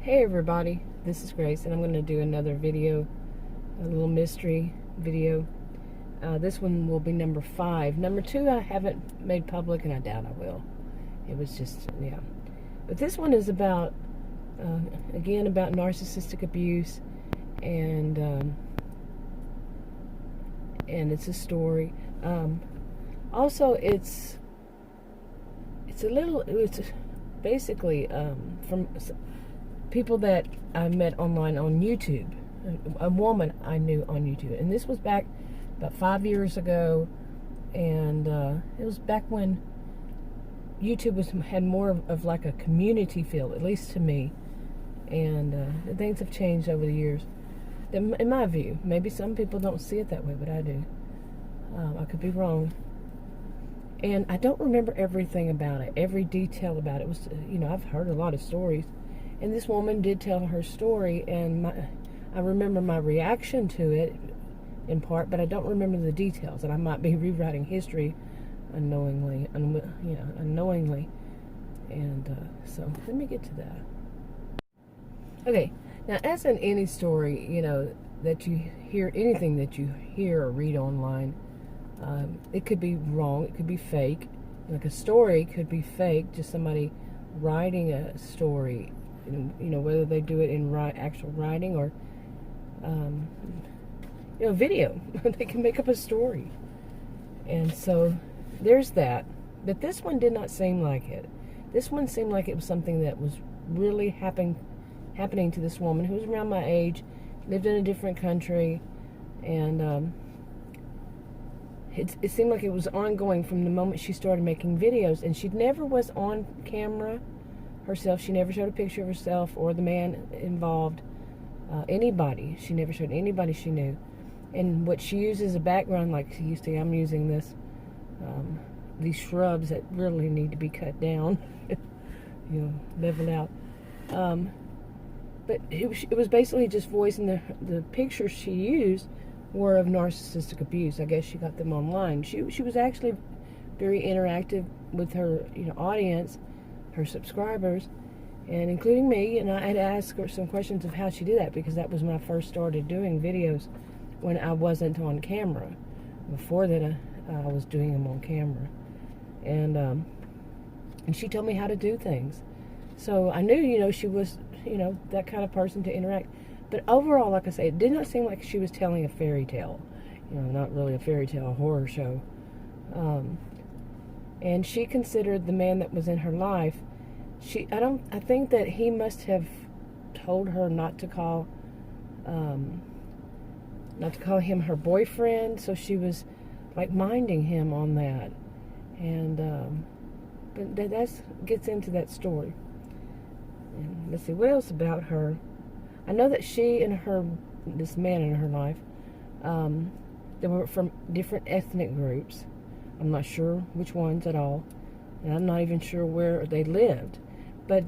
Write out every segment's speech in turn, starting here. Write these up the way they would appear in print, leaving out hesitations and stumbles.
Hey everybody, this is Grace, and I'm going to do another video, a little mystery video. This one will be number 5. Number 2 I haven't made public, and I doubt I will. It was just, yeah. But this one is about, again, about narcissistic abuse, and it's a story. Also, it's basically from people that I met online on YouTube, a woman I knew on YouTube, and this was back about 5 years ago, and it was back when YouTube had more of like a community feel, at least to me, and things have changed over the years, in my view. Maybe some people don't see it that way, but I do. I could be wrong. And I don't remember everything about it, every detail about it. Was, I've heard a lot of stories. And this woman did tell her story, and I remember my reaction to it in part, but I don't remember the details. And I might be rewriting history unknowingly. And so let me get to that. Okay, now as in any story, that you hear, anything that you hear or read online, it could be wrong, it could be fake. Like a story could be fake, just somebody writing a story. Whether they do it in actual writing or, video. They can make up a story. And so there's that. But this one did not seem like it. This one seemed like it was something that was really happening to this woman who was around my age, lived in a different country, and it seemed like it was ongoing from the moment she started making videos. And she never was on camera herself. She never showed a picture of herself or the man involved, anybody. She never showed anybody she knew. And what she used as a background, like you see, I'm using these shrubs that really need to be cut down, leveled out. But it was basically just voicing the pictures she used were of narcissistic abuse. I guess she got them online. She was actually very interactive with her audience, her subscribers, and including me. And I had asked her some questions of how she did that, because that was when I first started doing videos when I wasn't on camera. Before that, I was doing them on camera, and she told me how to do things. So I knew, she was, that kind of person to interact. But overall, like I say, it did not seem like she was telling a fairy tale. Not really a fairy tale, a horror show. And she considered the man that was in her life, I think that he must have told her not to call him her boyfriend, so she was like minding him on that. And but that gets into that story. And let's see, what else about her? I know that she and this man in her life, they were from different ethnic groups. I'm not sure which ones at all, and I'm not even sure where they lived. But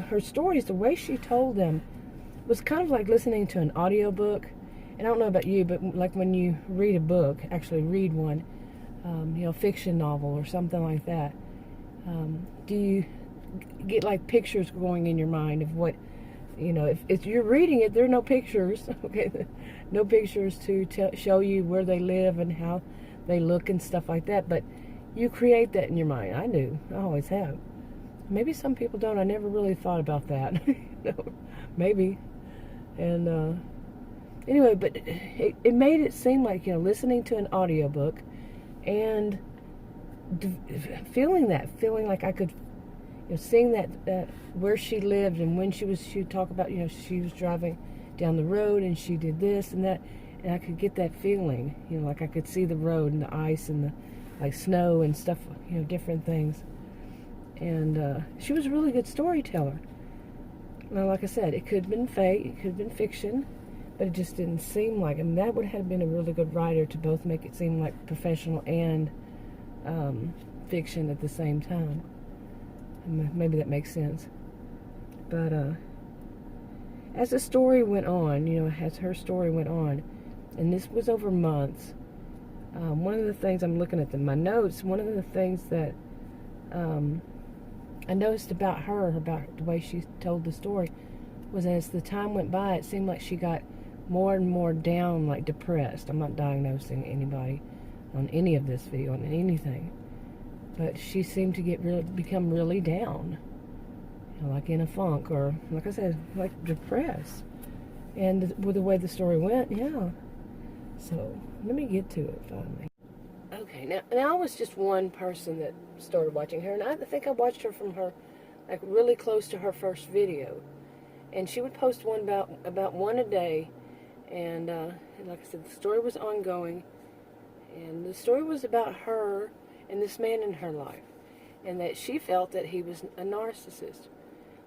her stories, the way she told them, was kind of like listening to an audiobook. And I don't know about you, but like when you read a book, actually read one, fiction novel or something like that, do you get like pictures going in your mind of what, if you're reading it, there are no pictures, okay, no pictures to show you where they live and how they look and stuff like that, but you create that in your mind. I do. I always have. Maybe some people don't. I never really thought about that. Maybe. And anyway, but it made it seem like, listening to an audiobook and feeling like I could, seeing that where she lived, and when she'd talk about, she was driving down the road and she did this and that. And I could get that feeling, like I could see the road and the ice and the like snow and stuff, different things. And she was a really good storyteller. Now, like I said, it could have been fake, it could have been fiction, but it just didn't seem like. And that would have been a really good writer to both make it seem like professional and fiction at the same time. Maybe that makes sense. But as the story went on, as her story went on, and this was over months, one of the things, I'm looking at my notes, one of the things that I noticed about her, about the way she told the story, was as the time went by, it seemed like she got more and more down, like depressed. I'm not diagnosing anybody on any of this video, on anything. But she seemed to become really down. Like in a funk, or like I said, like depressed. And with the way the story went, yeah. So let me get to it finally. Okay, now I was just one person that started watching her, and I think I watched her from her, like really close to her first video. And she would post one about one a day, and like I said, the story was ongoing, and the story was about her and this man in her life, and that she felt that he was a narcissist.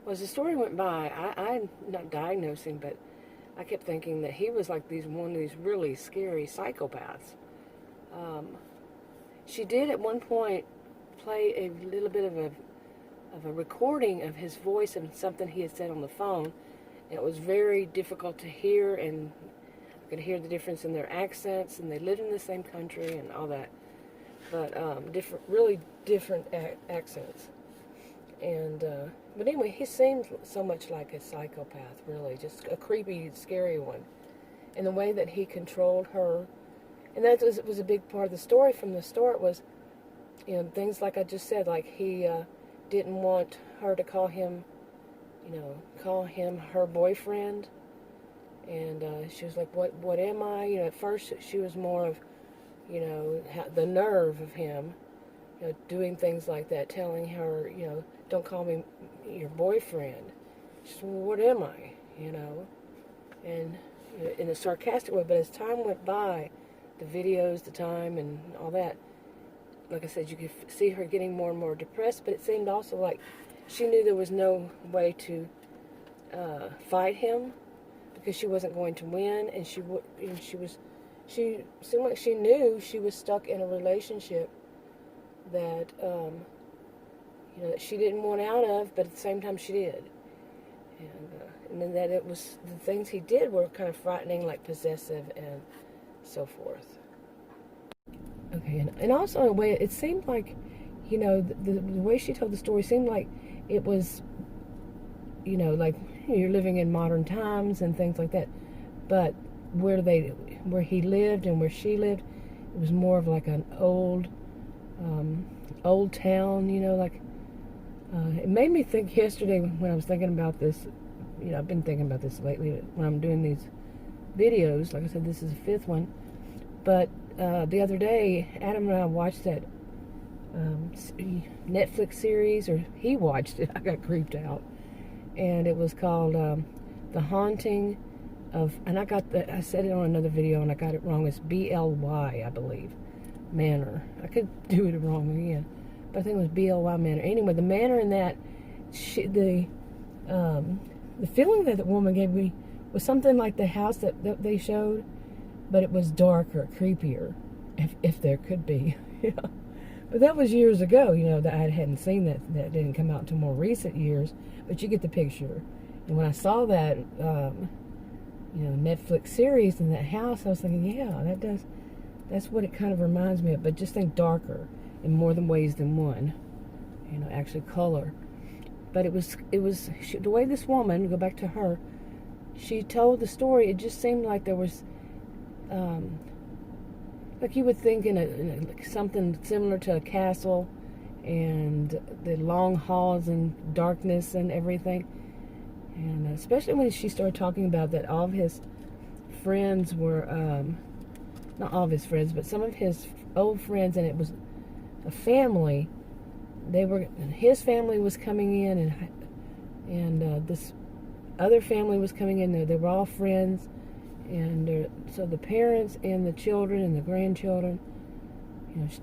Well, as the story went by, I'm not diagnosing, but I kept thinking that he was like one of these really scary psychopaths. She did at one point play a little bit of a recording of his voice and something he had said on the phone. It was very difficult to hear, and I could hear the difference in their accents, and they lived in the same country and all that. But really different accents. And but anyway, he seemed so much like a psychopath, really, just a creepy, scary one. And the way that he controlled her, and that was a big part of the story from the start, was, things like I just said, like he didn't want her to call him her boyfriend. And she was like, what am I? At first she was more of, the nerve of him, doing things like that, telling her, don't call me your boyfriend. She said, well, what am I? And in a sarcastic way. But as time went by, the videos, the time, and all that, like I said, you could see her getting more and more depressed. But it seemed also like she knew there was no way to fight him, because she wasn't going to win, and she seemed like she knew she was stuck in a relationship that that she didn't want out of, but at the same time she did. And then that it was, the things he did were kind of frightening, like possessive and so forth. Okay, and also in a way, it seemed like, the way she told the story seemed like it was, like you're living in modern times and things like that. But where he lived and where she lived, it was more of like an old town, like, it made me think yesterday when I was thinking about this. I've been thinking about this lately when I'm doing these videos. Like I said, this is the 5th one. But the other day, Adam and I watched that Netflix series, or he watched it. I got creeped out. And it was called The Haunting of, and I said it on another video and I got it wrong. It's B-L-Y, I believe, Manor. I could do it wrong again, but I think it was B-L-Y Manor. Anyway, the manor in that, the feeling that the woman gave me was something like the house that they showed, but it was darker, creepier, if there could be. Yeah. But that was years ago, that I hadn't seen that. That didn't come out until more recent years, but you get the picture. And when I saw that, Netflix series in that house, I was thinking, yeah, that's what it kind of reminds me of, but just think darker in more than ways than one, actually color. But it was the way this woman, go back to her, she told the story, it just seemed like there was, like you would think in like something similar to a castle, and the long halls and darkness and everything. And especially when she started talking about that all of his friends were, not all of his friends, but some of his old friends, and it was a family. His family was coming in, and this other family was coming in. They were all friends, and so the parents and the children and the grandchildren,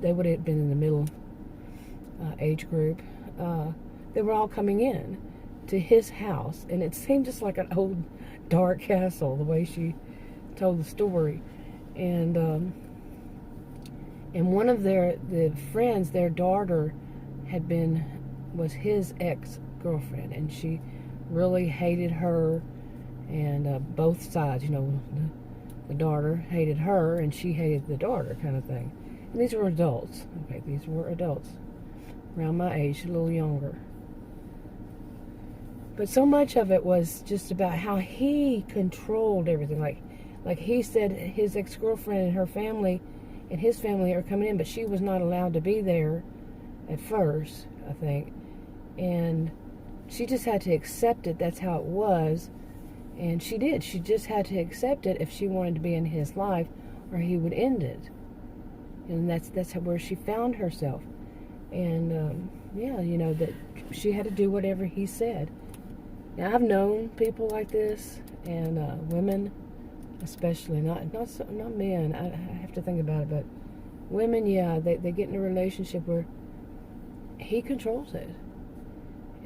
they would have been in the middle age group. They were all coming in to his house, and it seemed just like an old dark castle, the way she told the story. And one of the friends, their daughter was his ex-girlfriend, and she really hated her, and both sides, the daughter hated her and she hated the daughter, kind of thing. And these were adults. Okay, these were adults around my age, a little younger. But so much of it was just about how he controlled everything. Like he said his ex-girlfriend and her family and his family are coming in, but she was not allowed to be there at first, I think. And she just had to accept it. That's how it was. And she did. She just had to accept it if she wanted to be in his life, or he would end it. And that's where she found herself. And yeah, you know, that she had to do whatever he said. Now, I've known people like this, and women, especially, not men. I have to think about it, but women, yeah, they get in a relationship where he controls it,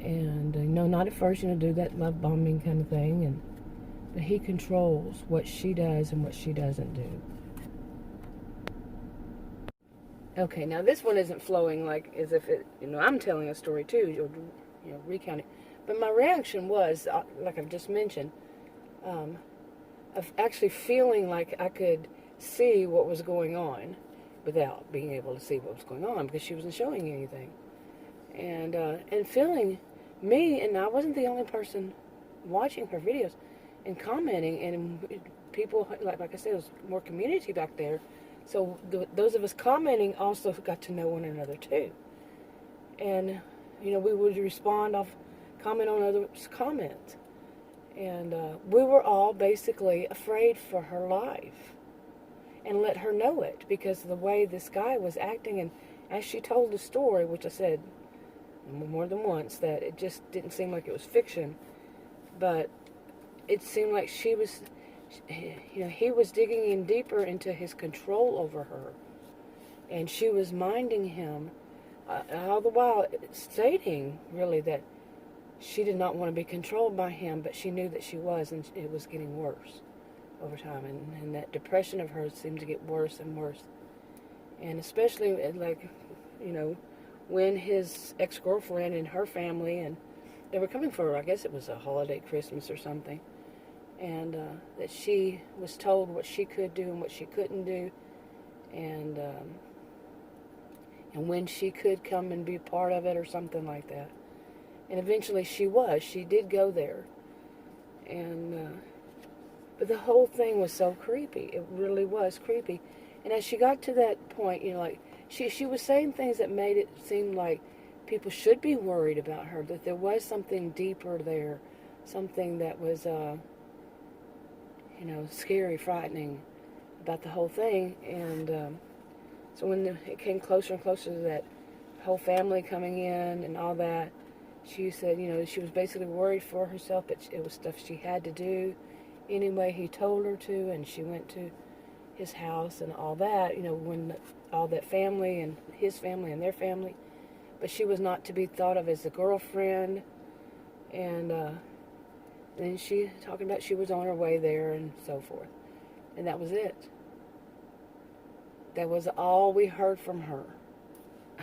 and no, not at first, you know, do that love bombing kind of thing, but he controls what she does and what she doesn't do. Okay, now this one isn't flowing like as if it, you know, I'm telling a story too, or, you know, recounting. But my reaction was, like I've just mentioned, of actually feeling like I could see what was going on without being able to see what was going on because she wasn't showing anything. And feeling me, and I wasn't the only person watching her videos and commenting, and people, like I said, it was more community back there. So those of us commenting also got to know one another too. And, you know, we would respond off, comment on others' comments. And we were all basically afraid for her life and let her know it because of the way this guy was acting. And as she told the story, which I said more than once, that it just didn't seem like it was fiction, but it seemed like she was, you know, he was digging in deeper into his control over her, and she was minding him, all the while stating really that she did not want to be controlled by him, but she knew that she was, and it was getting worse over time, and that depression of hers seemed to get worse and worse. And especially, like, you know, when his ex-girlfriend and her family, and they were coming for, I guess it was a holiday, Christmas or something, and that she was told what she could do and what she couldn't do, and when she could come and be part of it or something like that. And eventually she did go there. And but the whole thing was so creepy. It really was creepy. And as she got to that point, you know, like she was saying things that made it seem like people should be worried about her, that there was something deeper there, something that was you know, scary, frightening about the whole thing. And so when it came closer and closer to that whole family coming in and all that, she said, you know, she was basically worried for herself, but it was stuff she had to do anyway. He told her to, and she went to his house and all that, you know, when all that family and his family and their family, but she was not to be thought of as a girlfriend. And then she talking about she was on her way there and so forth, and that was it. That was all we heard from her.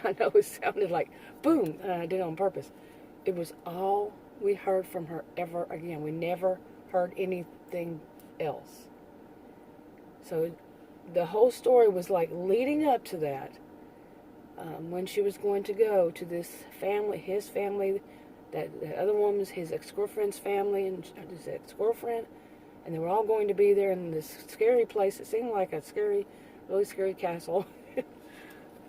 I know it sounded like boom, and I did it on purpose. It was all we heard from her ever again. We never heard anything else. So the whole story was like leading up to that. When she was going to go to this family, his family, that other woman's, his ex-girlfriend's family, and his ex-girlfriend, and they were all going to be there in this scary place. It seemed like a scary, really scary castle.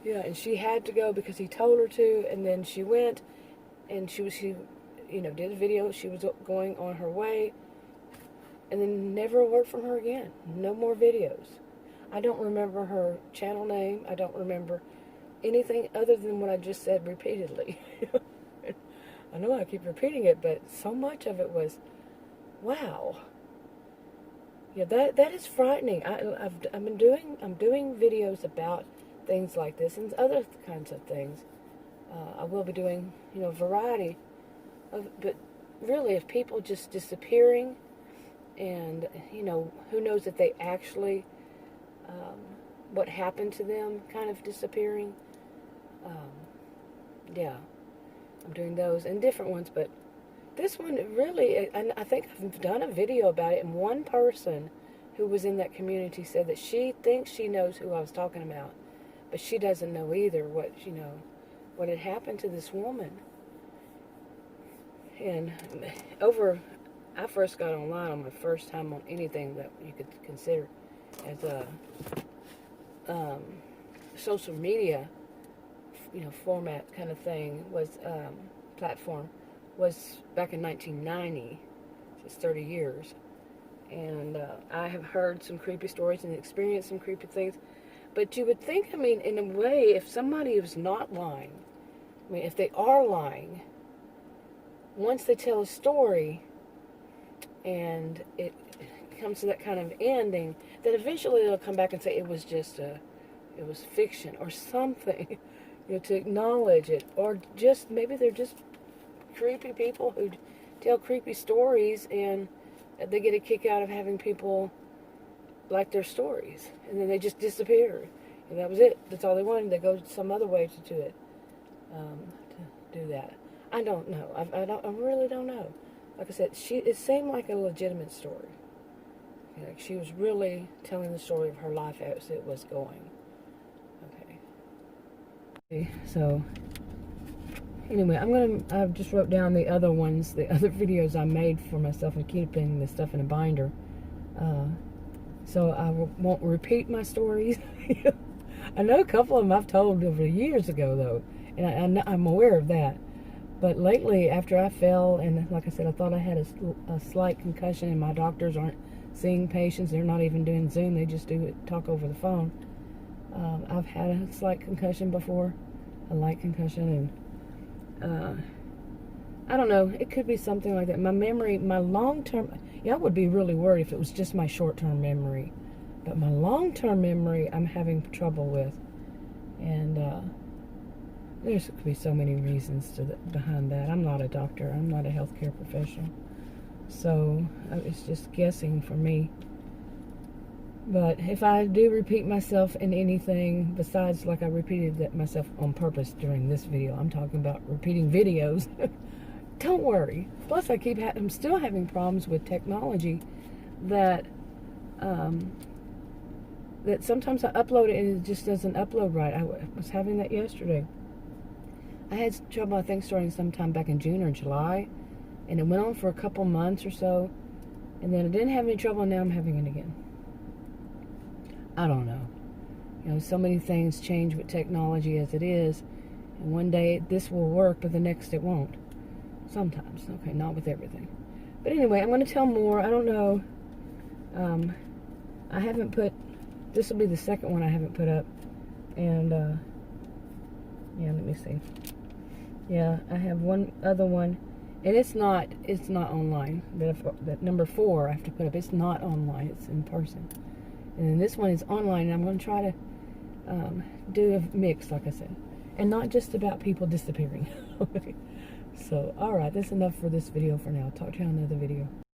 Yeah, and she had to go because he told her to, and then she went, and she you know, did a video. She was going on her way, and then never a word from her again. No more videos. I don't remember her channel name. I don't remember anything other than what I just said repeatedly. I know I keep repeating it, but so much of it was, wow. Yeah, that is frightening. I'm doing videos about things like this and other kinds of things. I will be doing, you know, a variety of, but really, if people just disappearing, and, you know, who knows if they actually, what happened to them, kind of disappearing. Yeah, I'm doing those and different ones, but this one really, and I think I've done a video about it, and one person who was in that community said that she thinks she knows who I was talking about, but she doesn't know either what, you know, what had happened to this woman. And I first got online on my first time on anything that you could consider as a social media, format kind of thing, was platform, was back in 1990. It's 30 years. And I have heard some creepy stories and experienced some creepy things. But you would think, in a way, if somebody is not lying, if they are lying, once they tell a story and it comes to that kind of ending, that eventually they'll come back and say it was fiction or something, to acknowledge it. Or just, maybe they're just creepy people who tell creepy stories, and they get a kick out of having people like their stories, and then they just disappear, and that was it. That's all they wanted. They go some other way to do it, to do that. I don't know. I really don't know. Like I said, it seemed like a legitimate story. Like she was really telling the story of her life as it was going. Okay. So anyway, I just wrote down the other ones, the other videos I made for myself, and keeping the stuff in a binder. So I won't repeat my stories. I know a couple of them I've told over years ago, though, and I'm aware of that. But lately, after I fell, and like I said, I thought I had a slight concussion, and my doctors aren't seeing patients. They're not even doing Zoom. They just talk over the phone. I've had a slight concussion before, a light concussion, and I don't know. It could be something like that. My memory, my long-term, I would be really worried if it was just my short-term memory. But my long-term memory, I'm having trouble with. And there could be so many reasons behind that. I'm not a doctor. I'm not a healthcare professional. So it's just guessing for me. But if I do repeat myself in anything besides, like I repeated myself on purpose during this video, I'm talking about repeating videos. Don't worry. Plus, I'm still having problems with technology that that sometimes I upload it and it just doesn't upload right. I was having that yesterday. I had trouble, I think, starting sometime back in June or July, and it went on for a couple months or so, and then I didn't have any trouble, and now I'm having it again. I don't know. So many things change with technology as it is, and one day this will work, but the next it won't. Sometimes. Okay, not with everything. But anyway, I'm going to tell more. I don't know. I haven't put... This will be the second one I haven't put up. And, yeah, let me see. Yeah, I have one other one. And it's not online. That number 4 I have to put up. It's not online. It's in person. And then this one is online. And I'm going to try to do a mix, like I said. And not just about people disappearing. So, alright, that's enough for this video for now. Talk to you on another video.